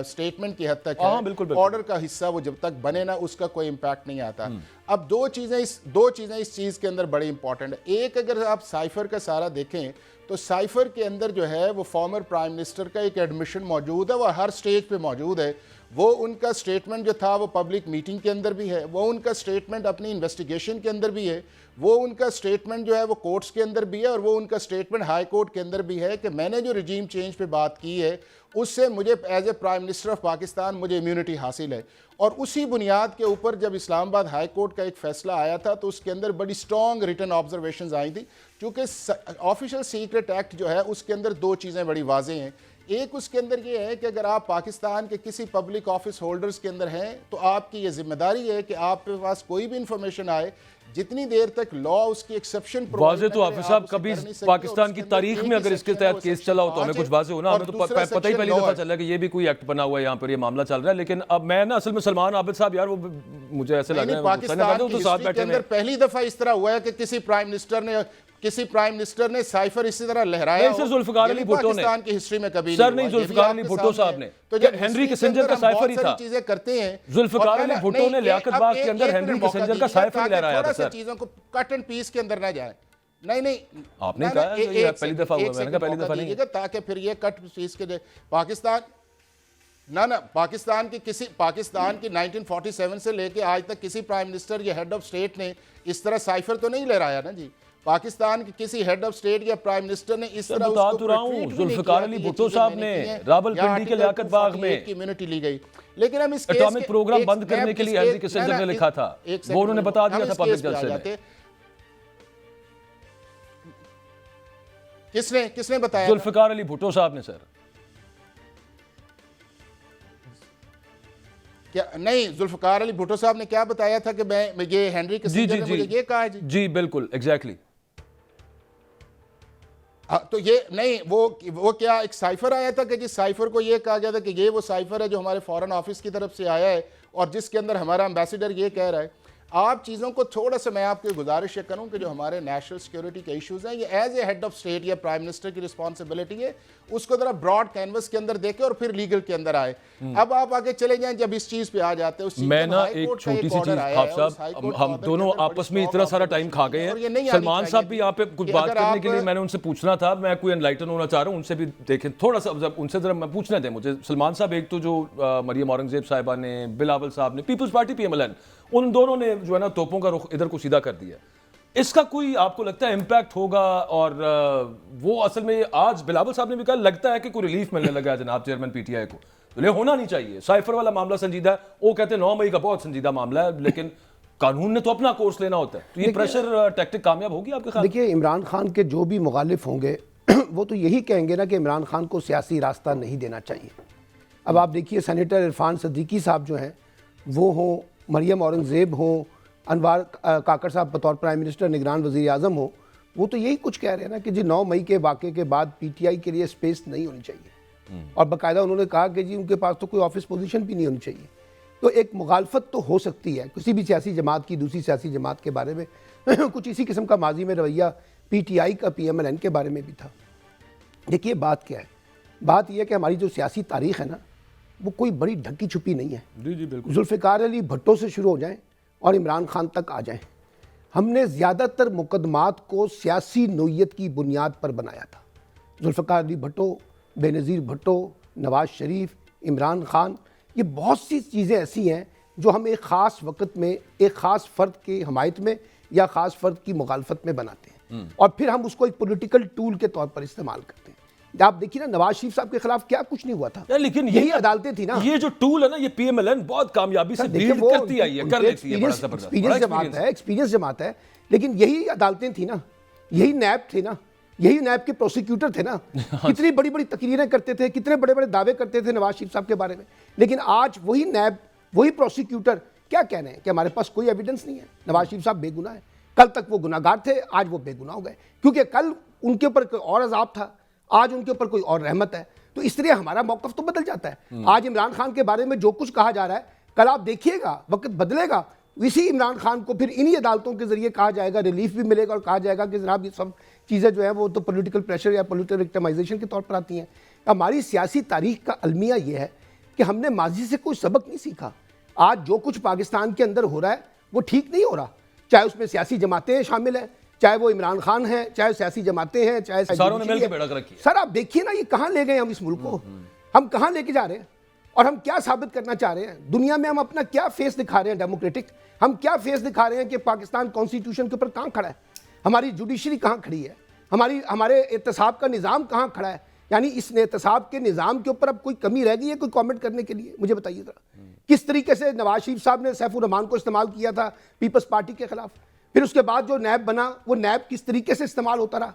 स्टेटमेंट की हद तक है। ऑर्डर का हिस्सा वो जब तक बने ना उसका कोई इम्पैक्ट नहीं आता। अब दो चीज़ें इस चीज़ के अंदर बड़ी इंपॉर्टेंट है। एक, अगर आप साइफर का सारा देखें तो साइफर के अंदर जो है वो फॉर्मर प्राइम मिनिस्टर का एक एडमिशन मौजूद है, वो हर स्टेज पे मौजूद है। वो उनका स्टेटमेंट जो था वो पब्लिक मीटिंग के अंदर भी है, वो उनका स्टेटमेंट अपनी इन्वेस्टिगेशन के अंदर भी है, वो उनका स्टेटमेंट जो है वो कोर्ट्स के अंदर भी है, और वो उनका स्टेटमेंट हाई कोर्ट के अंदर भी है कि मैंने जो रिजीम चेंज पे बात की है उससे मुझे as a prime minister of Pakistan मुझे इम्यूनिटी हासिल है। और उसी बुनियाद के ऊपर जब इस्लामाबाद हाई कोर्ट का एक फैसला आया था तो उसके अंदर बड़ी स्ट्रॉन्ग रिटन ऑब्जर्वेशंस आई थी, क्योंकि ऑफिशियल सीक्रेट एक्ट जो है उसके अंदर दो चीज़ें बड़ी वाज़ेह हैं। एक, उसके अंदर ये है कि अगर आप पाकिस्तान के किसी पब्लिक ऑफिस होल्डर्स के अंदर हैं तो आपकी ये जिम्मेदारी है कि आपके पास कोई भी इंफॉर्मेशन आए, जितनी देर तक लॉ उसकी एक्सेप्शन वाज़े तो हाफिज साहब कभी पाकिस्तान की तारीख में अगर इसके तहत केस चला हो तो हमें कुछ वाज़े हो ना, हमें तो पता ही पहली दफा चला कि ये भी कोई एक्ट बना हुआ है, यहाँ पर ये मामला चल रहा है। लेकिन अब मैं ना असल में सलमान आबिद साहब यार, वो मुझे ऐसे लग रहा है पाकिस्तान की हिस्ट्री के अंदर पहली दफा इस तरह हुआ है कि किसी प्राइम मिनिस्टर ने साइफर इसी तरह लहराया। जुल्फिकार अली भुट्टो ने पाकिस्तान की हिस्ट्री में कभी सर नहीं, जुल्फिकार अली भुट्टो साहब ने, तो जब हेनरी किसिंजर का साइफर ही था, चीजें करते हैं जुल्फिकार अली भुट्टो ने लियाकत बाग के अंदर हेनरी किसिंजर का साइफर लहराया था। सर चीजों को कट एंड पीस के अंदर ना जाए। नहीं आपने कहा ये पहली दफा हुआ, मैंने कहा पहली दफा नहीं, ताकि फिर ये कट पीस के पाकिस्तान पाकिस्तान की 1947 से लेके आज तक किसी प्राइम मिनिस्टर या हेड ऑफ स्टेट ने इस तरह साइफर तो नहीं लहराया ना जी। पाकिस्तान के किसी हेड ऑफ स्टेट या प्राइम मिनिस्टर ने इस तरह उसको जुल्फिकार अली भुट्टो साहब ने रावलपिंडी के लियाकत बाग में इम्यूनिटी ली गई। लेकिन हम इस एटॉमिक प्रोग्राम बंद करने के लिए हेनरी किसिंजर ने लिखा था, वो उन्होंने बता दिया था पब्लिक जलसे में। किसने बताया? जुल्फिकार अली भुट्टो साहब ने। सर क्या नहीं, जुल्फिकार अली भुट्टो साहब ने क्या बताया था कि मैं ये हेनरी किसिंजर ने मुझे ये कहा है जी बिल्कुल एग्जैक्टली। तो ये नहीं, वो क्या एक साइफर आया था कि जिस साइफर को ये कहा गया था कि ये वो साइफर है जो हमारे फॉरेन ऑफिस की तरफ से आया है और जिसके अंदर हमारा एम्बेसडर ये कह रहा है। आप चीज़ों को थोड़ा सा, मैं आपको गुजारिश ये करूं कि जो हमारे नेशनल सिक्योरिटी के इश्यूज हैं ये as a head of state या प्राइम मिनिस्टर की रिस्पॉन्सिबिलिटी है, उसको जरा ब्रॉड कैनवस के अंदर देखे और फिर लीगल के अंदर आए। अब आप आगे चले जाएं, जब इस चीज पे आ जाते हैं। मैं ना एक छोटी सी चीज साहब, हम दोनों आपस में इतना सारा टाइम खा गए हैं। सलमान साहब भी यहाँ पे कुछ बात करने के लिए मैंने उनसे पूछना था, मैं कोई एनलाइटन होना चाह रहा हूँ, उनसे भी देखें थोड़ा सा, उनसे जरा मैं पूछने दें मुझे। सलमान साहब, एक तो जो मरियम औरंगजेब साहिबा ने, बिलावल साहब ने, पीपल्स पार्टी PMLN, उन दोनों ने जो है ना तोपों का रुख इधर को सीधा कर दिया। इसका कोई आपको लगता है इम्पैक्ट होगा? और वो असल में आज बिलावल साहब ने भी कहा लगता है कि कोई रिलीफ मिलने लगा है जनाब चेयरमैन PTI को, तो ये होना नहीं चाहिए। साइफर वाला मामला संजीदा है, वो कहते हैं 9 मई का बहुत संजीदा मामला है, लेकिन कानून ने तो अपना कोर्स लेना होता है। तो ये प्रेशर टैक्टिक कामयाब होगी आपके ख्याल? देखिए, इमरान खान के जो भी मुखालिफ होंगे वो तो यही कहेंगे ना कि इमरान खान को सियासी रास्ता नहीं देना चाहिए। अब आप देखिए, सेनेटर इरफान सदीकी साहब जो हैं वो हों, मरियम औरंगजेब हों, अनवार काकड़ साहब बतौर प्राइम मिनिस्टर निगरान वज़ीर आज़म हो, वो तो यही कुछ कह रहे हैं ना कि जी 9 मई के वाक़े के बाद PTI के लिए स्पेस नहीं होनी चाहिए। और बाकायदा उन्होंने कहा कि जी उनके पास तो कोई ऑफिस पोजीशन भी नहीं होनी चाहिए। तो एक मुखालफत तो हो सकती है किसी भी सियासी जमात की दूसरी सियासी जमात के बारे में। कुछ इसी किस्म का माजी में रवैया PTI का PMLN के बारे में भी था। देखिए बात क्या है, बात यह है कि हमारी जो सियासी तारीख़ है ना वो कोई बड़ी ढकी छुपी नहीं है। जी बिल्कुल। जुल्फिकार अली भुट्टो से शुरू हो जाएं और इमरान खान तक आ जाएं। हमने ज़्यादातर मुकदमात को सियासी नोयत की बुनियाद पर बनाया था। जुल्फिकार अली भुट्टो, बेनज़ीर भुट्टो, नवाज शरीफ, इमरान खान, ये बहुत सी चीज़ें ऐसी हैं जो हम एक ख़ास वक्त में एक ख़ास फ़र्द की हमायत में या ख़ास फ़र्द की मुखालफत में बनाते हैं और फिर हम उसको एक पॉलिटिकल टूल के तौर पर इस्तेमाल करते हैं। आप देखिए ना नवाज शरीफ साहब के खिलाफ क्या कुछ नहीं हुआ था, यार लेकिन यही अदालतें थी ना। ये जो टूल है ना, ये पीएमएलएन बहुत कामयाबी से देखिए बिल्ड वो करती आई है, कर लेती है, बड़ा जबरदस्त, बड़ा एक्सपीरियंस जमात है, लेकिन यही अदालतें थी ना, यही नैब थे ना, यही नैब के प्रोसिक्यूटर थे ना। कितनी बड़ी बड़ी तकरीरें करते थे, कितने बड़े बड़े दावे करते थे नवाज शरीफ साहब के बारे में, लेकिन आज वही नैब, वही प्रोसिक्यूटर क्या कह रहे हैं कि हमारे पास कोई एविडेंस नहीं है, नवाज शरीफ साहब बेगुनाह है। कल तक वो गुनाहगार थे, आज वो बेगुनाह हो गए, क्योंकि कल उनके ऊपर कोई और अजाब था, आज उनके ऊपर कोई और रहमत है। तो इस तरह हमारा मौकफ तो बदल जाता है। आज इमरान खान के बारे में जो कुछ कहा जा रहा है, कल आप देखिएगा वक्त बदलेगा, इसी इमरान खान को फिर इन्हीं अदालतों के जरिए कहा जाएगा, रिलीफ भी मिलेगा और कहा जाएगा कि जनाब ये सब चीज़ें जो है वो तो पॉलिटिकल प्रेशर या पॉलिटिकल विक्टिमाइजेशन के तौर पर आती हैं। हमारी सियासी तारीख का अलमिया ये है कि हमने माजी से कोई सबक नहीं सीखा। आज जो कुछ पाकिस्तान के अंदर हो रहा है वो ठीक नहीं हो रहा, चाहे उसमें सियासी जमातें शामिल हैं, चाहे वो इमरान खान है, चाहे सियासी जमातें हैं, चाहे सारों ने मिलकर बेड़ा रखी है। सर आप देखिए ना ये कहाँ ले गए हम इस मुल्क को, हम कहाँ लेके जा रहे हैं और हम क्या साबित करना चाह रहे हैं दुनिया में, हम अपना क्या फेस दिखा रहे हैं डेमोक्रेटिक, हम क्या फेस दिखा रहे हैं कि पाकिस्तान कॉन्स्टिट्यूशन के ऊपर कहाँ खड़ा है, हमारी जुडिशरी कहाँ खड़ी है, हमारे एहतसाब का निज़ाम कहाँ खड़ा है। यानी इस एहतसाब के निज़ाम के ऊपर अब कोई कमी रह गई है कोई कमेंट करने के लिए? मुझे बताइए जरा, किस तरीके से नवाज शरीफ साहब ने सैफुर रहमान को इस्तेमाल किया था पीपल्स पार्टी के खिलाफ, फिर उसके बाद जो नैब बना वो नैब किस तरीके से इस्तेमाल होता रहा,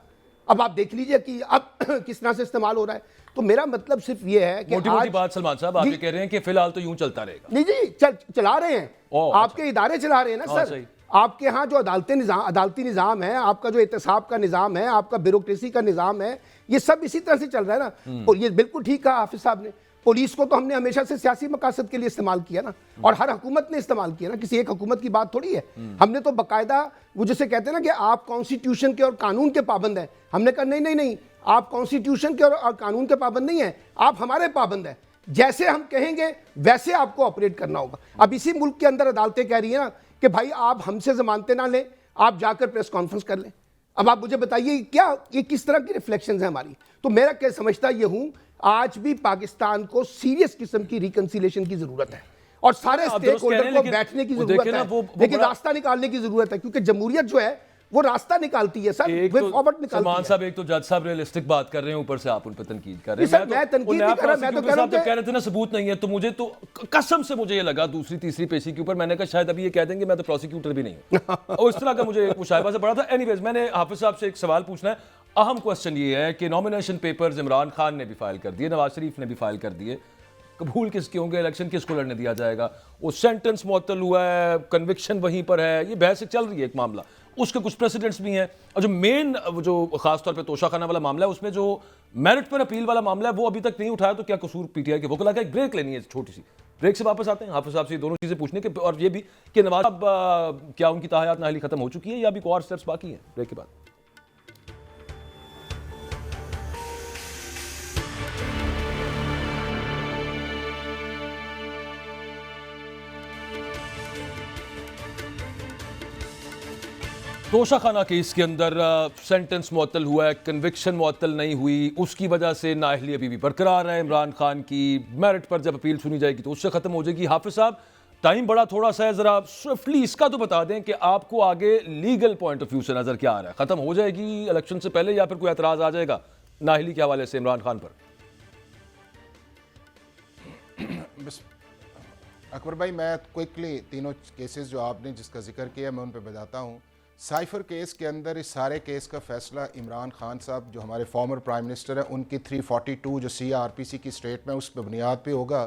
अब आप देख लीजिए कि अब किस तरह से इस्तेमाल हो रहा है। तो मेरा मतलब सिर्फ ये है कि मोटी बात सलमान साहब आप ये कह रहे हैं कि फिलहाल तो यूं चलता रहेगा। नहीं जी, चला रहे हैं, आपके इदारे चला रहे हैं ना सर, आपके यहाँ जो अदालती निज़ाम है, आपका जो एहतसाब का निज़ाम है, आपका ब्यूरोक्रेसी का निज़ाम है, ये सब इसी तरह से चल रहा है ना। और ये बिल्कुल ठीक कहा हाफिज साहब ने, पुलिस को तो हमने हमेशा से सियासी मकासद के लिए इस्तेमाल किया ना, और हर हुकूमत ने इस्तेमाल किया ना, किसी एक हुकूमत की बात थोड़ी है। हमने तो बाकायदा वो जैसे कहते हैं ना कि आप कॉन्स्टिट्यूशन के और कानून के पाबंद हैं, हमने कहा नहीं, आप कॉन्स्टिट्यूशन के और कानून के पाबंद नहीं हैं, आप हमारे पाबंद हैं, जैसे हम कहेंगे वैसे आपको ऑपरेट करना होगा। अब इसी मुल्क के अंदर अदालतें कह रही है ना कि भाई आप हमसे जमानतें ना लें, आप जाकर प्रेस कॉन्फ्रेंस कर लें। अब आप मुझे बताइए क्या ये किस तरह की रिफ्लेक्शंस है हमारी? तो मेरा क्या समझता ये हूं, आज भी पाकिस्तान को सीरियस किस्म की रिकंसिलिएशन की जरूरत है और सारे स्टेक होल्डर को बैठने की जरूरत है, लेकिन रास्ता निकालने की जरूरत है, क्योंकि जमहूरियत जो है वो रास्ता निकालती है सर, वे फॉरवर्ड निकालती है। सलमान साहब एक तो जज साहब रियलिस्टिक बात कर रहे हैं, ऊपर से आप उन पर तनकीद कर रहे हैं। मैं तनकीद नहीं कर रहा, मैं तो कह रहा हूं कह रहे थे ना सबूत नहीं है, तो मुझे तो कसम से मुझे ये लगा दूसरी तीसरी पेशी के ऊपर, मैंने कहा शायद अभी ये कह देंगे मैं तो प्रोसिक्यूटर भी नहीं हूं और इस तरह का मुझे एक मुशाहिबा से पड़ा था। एनीवेज मैंने हाफिज साहब से एक सवाल पूछना है, अहम क्वेश्चन ये है कि नॉमिनेशन पेपर्स इमरान खान ने भी फाइल कर दिए, नवाज शरीफ ने भी फाइल कर दिए, कबूल किसके होंगे, इलेक्शन किसको लड़ने दिया जाएगा, वो सेंटेंस मुअत्तल हुआ है, कन्विक्शन वहीं पर है, ये बहस चल रही है एक मामला, उसके कुछ प्रेसिडेंट्स भी हैं, और जो मेन जो खासतौर पे तोशाखाना वाला मामला है उसमें जो मेरिट पर अपील वाला मामला है वो अभी तक नहीं उठाया, तो क्या कसूर पीटीआई के? वो लगा एक ब्रेक लेनी है छोटी सी, ब्रेक से वापस आते हैं हाफिज साहब से दोनों चीजें पूछने के, और ये भी कि नवाज साहब क्या उनकी ताहयात नाअहली खत्म हो चुकी है या अभी कोई और स्टेप्स बाकी हैं ब्रेक के बाद? तोशाखाना केस के अंदर सेंटेंस मुअत्तल हुआ है, कन्विक्शन मुअत्तल नहीं हुई, उसकी वजह से नाअहली अभी भी बरकरार है इमरान खान की, मेरिट पर जब अपील सुनी जाएगी तो उससे खत्म हो जाएगी। हाफिज साहब टाइम बड़ा थोड़ा सा है, जरा स्विफ्टली इसका तो बता दें कि आपको आगे लीगल पॉइंट ऑफ व्यू से नजर क्या आ रहा है, खत्म हो जाएगी इलेक्शन से पहले या फिर कोई एतराज आ जाएगा नाअहली के हवाले से इमरान खान पर? अकबर भाई मैं क्विकली तीनों केसेस जो आपने जिसका जिक्र किया मैं उन पर बताता हूँ। साइफर केस के अंदर इस सारे केस का फैसला इमरान खान साहब जो हमारे फॉर्मर प्राइम मिनिस्टर हैं उनकी 342 जो CRPC की स्टेटमेंट उस बुनियाद पे होगा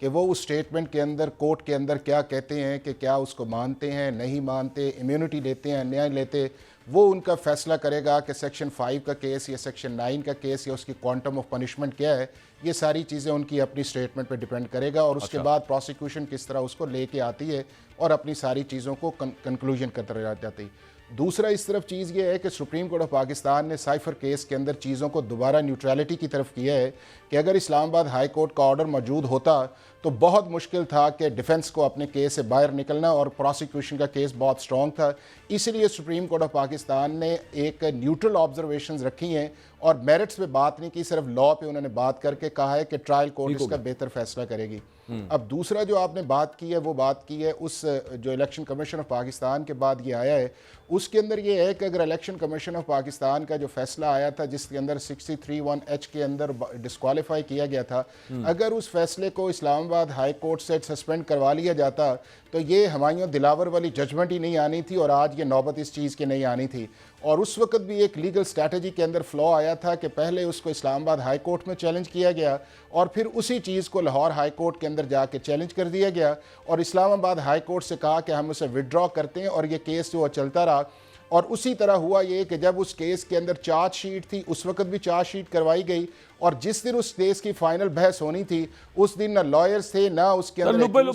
कि वो उस स्टेटमेंट के अंदर कोर्ट के अंदर क्या कहते हैं कि क्या उसको मानते हैं नहीं मानते, इम्यूनिटी लेते हैं अन्याय लेते, वो उनका फैसला करेगा कि सेक्शन 5 का केस या सेक्शन 9 का केस या उसकी क्वांटम ऑफ पनिशमेंट क्या है, ये सारी चीज़ें उनकी अपनी स्टेटमेंट पे डिपेंड करेगा और उसके बाद प्रोसिक्यूशन किस तरह उसको लेके आती है और अपनी सारी चीज़ों को कंक्लूजन करते रह जाती है। दूसरा इस तरफ चीज़ ये है कि सुप्रीम कोर्ट ऑफ पाकिस्तान ने साइफर केस के अंदर चीज़ों को दोबारा न्यूट्रलिटी की तरफ किया है कि अगर इस्लामाबाद हाई कोर्ट का ऑर्डर मौजूद होता तो बहुत मुश्किल था कि डिफेंस को अपने केस से बाहर निकलना और प्रोसिक्यूशन का केस बहुत स्ट्रॉन्ग था, इसलिए सुप्रीम कोर्ट ऑफ पाकिस्तान ने एक न्यूट्रल ऑब्जर्वेशंस रखी हैं और मेरिट्स पे बात नहीं की, सिर्फ लॉ पे उन्होंने बात करके कहा है कि ट्रायल कोर्ट इसका बेहतर फैसला करेगी। अब दूसरा जो आपने बात की है वो बात की है उस जो इलेक्शन कमीशन ऑफ पाकिस्तान के बाद ये आया है, उसके अंदर ये है कि अगर इलेक्शन कमीशन ऑफ पाकिस्तान का जो फैसला आया था जिसके अंदर 63(1)H के अंदर डिस्क्वालीफाई किया गया था, अगर उस फैसले को इस्लामाबाद हाई कोर्ट से सस्पेंड करवा लिया जाता तो ये हुमायूं दिलावर वाली जजमेंट ही नहीं आनी थी और आज ये नौबत इस चीज़ की नहीं आनी थी। और उस वक्त भी एक लीगल स्ट्रैटेजी के अंदर फ्लॉ आया था कि पहले उसको इस्लामाबाद हाई कोर्ट में चैलेंज किया गया और फिर उसी चीज़ को लाहौर हाई कोर्ट के अंदर जाके चैलेंज कर दिया गया और इस्लामाबाद हाई कोर्ट से कहा कि हम उसे विड्रॉ करते हैं और ये केस जो चलता रहा। और उसी तरह हुआ ये कि जब उस केस के अंदर चार्जशीट थी उस वक्त भी चार्जशीट करवाई गई और जिस दिन उस केस की फाइनल बहस होनी थी उस दिन ना लॉयर्स थे ना उसके अंदर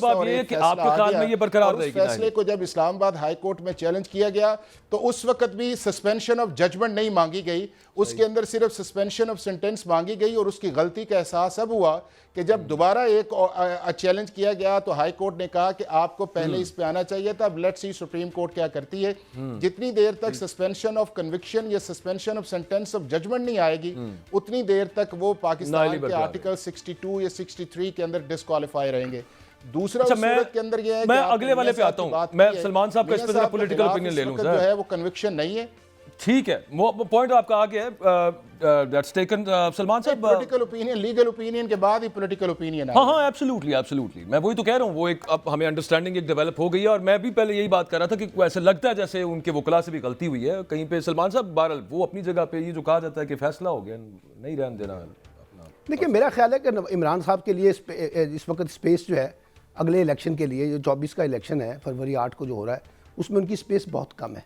फैसले को जब इस्लामाबाद हाई कोर्ट में चैलेंज किया गया तो उस वक्त भी सस्पेंशन ऑफ जजमेंट नहीं मांगी गई, उसके अंदर सिर्फ सस्पेंशन ऑफ सेंटेंस मांगी गई। और उसकी गलती का एहसास अब हुआ कि जब दोबारा एक चैलेंज किया गया तो हाई कोर्ट ने कहा कि आपको पहले इस पे आना चाहिए था। अब लेट्स सी सुप्रीम कोर्ट क्या करती है। जितनी देर तक सस्पेंशन ऑफ कन्विक्शन या suspension of sentence of judgement नहीं आएगी उतनी देर तक वो पाकिस्तान के आर्टिकल 62 या 63 के अंदर डिस्क्वालीफाई रहेंगे। दूसरा सूरत के अंदर यह है मैं अगले वाले पे आता हूं, मैं सलमान साहब का इस पर पॉलिटिकल ओपिनियन ले लूं। जो है वो कन्विक्शन नहीं है, ठीक है, वो पॉइंट आपका आ गया है, दैट्स टेकन। सलमान साहब, पॉलिटिकल ओपिनियन लीगल ओपिनियन के बाद ही पॉलिटिकल ओपिनियन। हाँ, एब्सोल्युटली मैं वही तो कह रहा हूँ, वो एक अब हमें अंडरस्टैंडिंग एक डेवलप हो गई है। और मैं भी पहले यही बात कर रहा था कि ऐसा लगता है जैसे उनके वकला से भी गलती हुई है कहीं पे। सलमान साहब, बहरहाल वो अपनी जगह पे ये जो कहा जाता है कि फैसला हो गया, नहीं रहने देना। देखिए, मेरा ख्याल है कि इमरान साहब के लिए इस वक्त स्पेस जो है अगले इलेक्शन के लिए, जो 24 का इलेक्शन है फरवरी 8 को जो हो रहा है, उसमें उनकी स्पेस बहुत कम है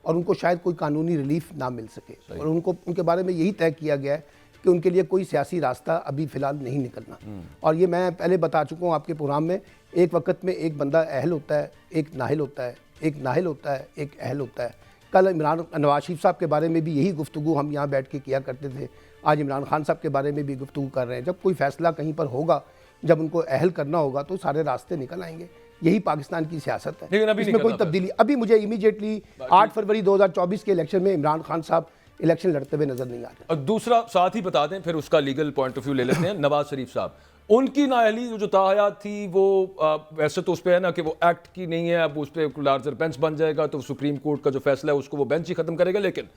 और उनको शायद कोई कानूनी रिलीफ ना मिल सके। और उनके बारे में यही तय किया गया है कि उनके लिए कोई सियासी रास्ता अभी फ़िलहाल नहीं निकलना। और ये मैं पहले बता चुका हूँ आपके प्रोग्राम में, एक वक्त में एक बंदा अहल होता है, एक नाहिल होता है, एक नाहिल होता है, एक अहल होता है। कल नवाज शरीफ साहब के बारे में भी यही गुफ्तगू हम यहाँ बैठ के किया करते थे, आज इमरान खान साहब के बारे में भी गुफ्तगू कर रहे हैं। जब कोई फैसला कहीं पर होगा, जब उनको अहल करना होगा तो सारे रास्ते निकल आएंगे। यही पाकिस्तान की सियासत है, इसमें कोई तब्दीली अभी मुझे इमीडिएटली 8 फरवरी 2024 के इलेक्शन में इमरान खान साहब इलेक्शन लड़ते हुए नजर नहीं आते। और दूसरा साथ ही बता दें, फिर उसका लीगल पॉइंट ऑफ व्यू ले लेते हैं। नवाज शरीफ साहब, उनकी नाअहली जो ताहयात थी वो वैसे तो उस पर है ना कि वो एक्ट की नहीं है, अब उस पर लार्जर बेंच बन जाएगा तो सुप्रीम कोर्ट का जो फैसला है उसको वो बेंच ही खत्म करेगा। लेकिन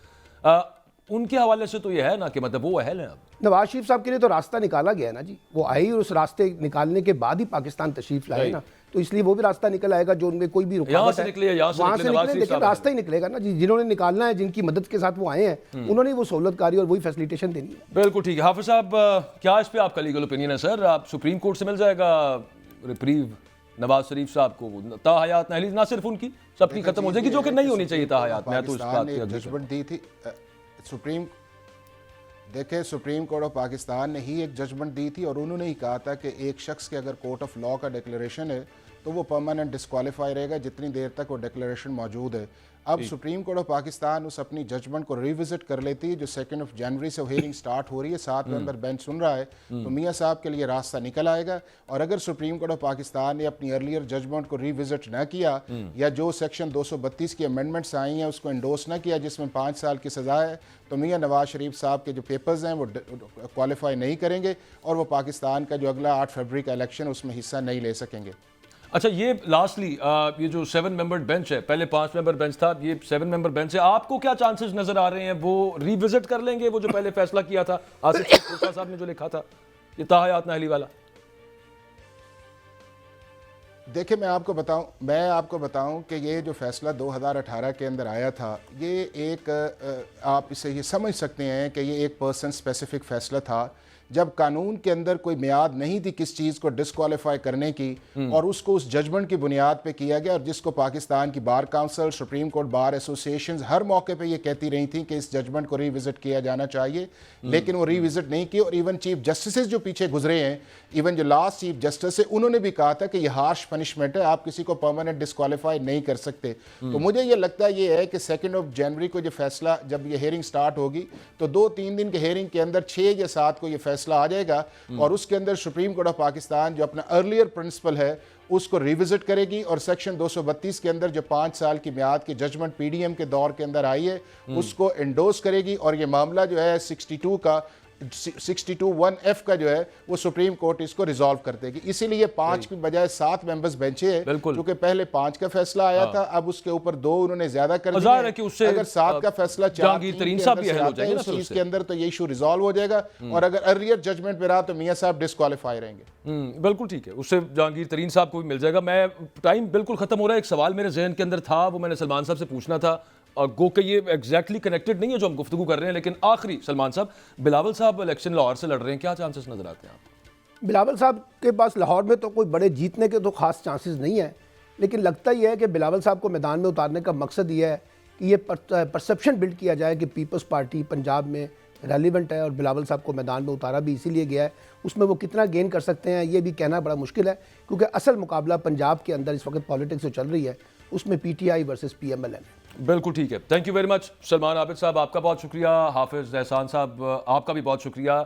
उनके हवाले से तो ये है ना कि मतलब वो अहल है। अब नवाज शरीफ साहब के लिए तो रास्ता निकाला गया ना जी, वो आए ही उस रास्ते निकालने के बाद ही पाकिस्तान तशरीफ लाए ना, तो इसलिए वो भी रास्ता निकल आएगा जो उनमें कोई भी रुकावट है वहां से निकले, लेकिन रास्ता ही निकलेगा ना जी। जिन्होंने निकालना है, जिनकी मदद के साथ वो आए हैं, उन्होंने वो सहूलतकारी और वही फैसिलिटेशन देनी है। बिल्कुल ठीक है। हाफिज साहब, क्या इस पे आपका लीगल ओपिनियन है सर? आप सुप्रीम कोर्ट से मिल जाएगा रिप्रीव नवाज शरीफ साहब को? ताहयात नाअहली ना सिर्फ उनकी, सबकी खत्म हो जाएगी, जो कि नहीं होनी चाहिए ताहयात। मैं तो इस बात की जजमेंट दी थी सुप्रीम कोर्ट ऑफ पाकिस्तान ने ही एक जजमेंट दी थी और उन्होंने ही कहा था कि एक शख्स के अगर कोर्ट ऑफ लॉ का डिक्लेरेशन है तो वो परमानेंट डिस्क्वालीफाई रहेगा जितनी देर तक वो डिक्लेरेशन मौजूद है। अब सुप्रीम कोर्ट ऑफ पाकिस्तान उस अपनी जजमेंट को रिविजिट कर लेती है, जो 2 जनवरी से हियरिंग स्टार्ट हो रही है, 7 मेंबर बेंच सुन रहा है, तो मियाँ साहब के लिए रास्ता निकल आएगा। और अगर सुप्रीम कोर्ट ऑफ पाकिस्तान ने अपनी अर्लियर जजमेंट को रिविजिट न किया या जो सेक्शन 232 की अमेंडमेंट्स आई हैं उसको एंडोर्स न किया जिसमें 5 साल की सज़ा है, तो मियाँ नवाज शरीफ साहब के जो पेपर्स हैं वो क्वालिफाई नहीं करेंगे और वो पाकिस्तान का जो अगला 8 फरवरी का इलेक्शन उसमें हिस्सा नहीं ले सकेंगे। अच्छा, ये लास्टली ये जो 7 मेंबर बेंच है, पहले 5 मेंबर बेंच था, ये 7 मेंबर बेंच है, आपको क्या चांसेस नजर आ रहे हैं वो रिविजिट कर लेंगे वो जो पहले फैसला किया था आसिफ खोसा साहब ने जो लिखा था ये ताहयात नाअहली वाला? देखिए, मैं आपको बताऊं कि ये जो फैसला 2018 के अंदर आया था, ये एक आप इसे ये समझ सकते हैं कि ये एक पर्सन स्पेसिफिक फैसला था। जब कानून के अंदर कोई मियाद नहीं थी किस चीज़ को डिस्क्वालीफाई करने की और उसको उस जजमेंट की बुनियाद पे किया गया, और जिसको पाकिस्तान की bar council, supreme court bar association हर मौके पे ये कहती रही थी कि इस जजमेंट को रिविजिट किया जाना चाहिए, लेकिन वो रिविजिट नहीं किया। और इवन चीफ जस्टिस जो पीछे गुजरे हैं, इवन जो लास्ट चीफ जस्टिस है, उन्होंने भी कहा था कि ये हार्श पनिशमेंट है, आप किसी को परमानेंट डिस्क्वालीफाई नहीं कर सकते। तो मुझे ये लगता है ये है कि 2 जनवरी को जो फैसला, जब ये हेयरिंग स्टार्ट होगी तो 2-3 दिन के हेयरिंग के अंदर 6 या 7 को ये फैसला आ जाएगा और उसके अंदर सुप्रीम कोर्ट ऑफ पाकिस्तान जो अपना अर्लियर प्रिंसिपल है उसको रिविजिट करेगी और सेक्शन 232 के अंदर जो 5 साल की मियाद की जजमेंट पीडीएम के दौर के अंदर आई है उसको एंडोर्स करेगी और ये मामला जो है 62 का 62(1)(f) का जो है वो सुप्रीम कोर्ट इसको रिजॉल्व कर देगी। इसीलिए 5 की बजाय 7 मेंबर्स बेंचे हैं, बिल्कुल। क्योंकि पहले 5 का फैसला आया था, अब उसके ऊपर 2 उन्होंने ज्यादा कर दिया ज़ाहिर है कि उससे अगर 7 का फैसला जहांगीर तरीन साहब भी अहल हो जाएंगे ना उस फिर चीज उससे। के अंदर, तो ये इशू रिजॉल्व हो जाएगा। और अगर अर्लियर जजमेंट पे रहा तो मियां साहब डिस्क्वालीफाई रहेंगे। बिल्कुल ठीक है, उससे जहांगीर तरीन साहब को भी मिल जाएगा। मैं टाइम बिल्कुल खत्म हो रहा है, एक सवाल मेरे जहन के अंदर था, वो मैंने सलमान साहब से पूछना था, और गो कि ये एग्जैक्टली कनेक्टेड नहीं है जो हम गुफ्तगू कर रहे हैं, लेकिन आखिरी सलमान साहब, बिलावल साहब इलेक्शन लाहौर से लड़ रहे हैं, क्या चांसेस नजर आते हैं आपको? बिलावल साहब के पास लाहौर में तो कोई बड़े जीतने के तो खास चांसेस नहीं है, लेकिन लगता ही है कि बिलावल साहब को मैदान में उतारने का मकसद ये है कि ये परसेप्शन बिल्ड किया जाए कि पीपल्स पार्टी पंजाब में रेलिवेंट है, और बिलावल साहब को मैदान में उतारा भी इसीलिए गया है। उसमें वो कितना गेन कर सकते हैं ये भी कहना बड़ा मुश्किल है, क्योंकि असल मुकाबला पंजाब के अंदर इस वक्त पॉलिटिक्स जो चल रही है उसमें PTI वर्सेस PML है। बिल्कुल ठीक है, thank you very much Salman Abid साहब, आपका बहुत शुक्रिया। हाफिज़ एहसान साहब, आपका भी बहुत शुक्रिया।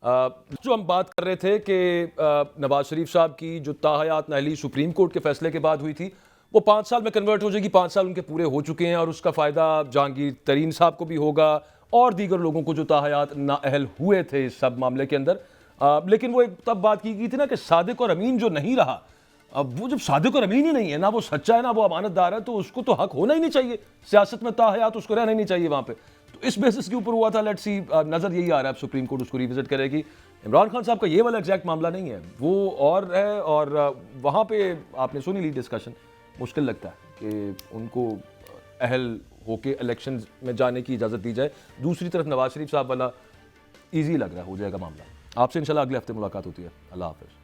जो हम बात कर रहे थे कि नवाज शरीफ साहब की जो ताहयात नाअहली सुप्रीम कोर्ट के फैसले के बाद हुई थी, वो 5 साल में कन्वर्ट हो जाएगी। 5 साल उनके पूरे हो चुके हैं, और उसका फ़ायदा जहांगीर तरीन साहब को भी होगा और दीगर लोगों को जो ताहयात नाअहल हुए थे इस सब मामले के अंदर। लेकिन वो एक तब बात की गई थी ना कि सादिक और अमीन जो नहीं रहा, अब वो जब सादिक और अमीन ही नहीं है, ना वो सच्चा है ना वो अमानतदार है, तो उसको तो हक होना ही नहीं चाहिए सियासत में, ताहयात उसको रहना ही नहीं चाहिए वहाँ पे। तो इस बेसिस के ऊपर हुआ था। लेट्स सी, नज़र यही आ रहा है अब सुप्रीम कोर्ट उसको रिविजिट करेगी। इमरान खान साहब का ये वाला एग्जैक्ट मामला नहीं है, वो और है, और वहाँ पे आपने सुनी ली डिस्कशन, मुश्किल लगता है कि उनको अहल होके इलेक्शन में जाने की इजाज़त दी जाए। दूसरी तरफ नवाज शरीफ साहब वाला ईजी लग रहा है, हो जाएगा मामला। आपसे इंशाल्लाह अगले हफ्ते मुलाकात होती है। अल्लाह हाफ़िज़।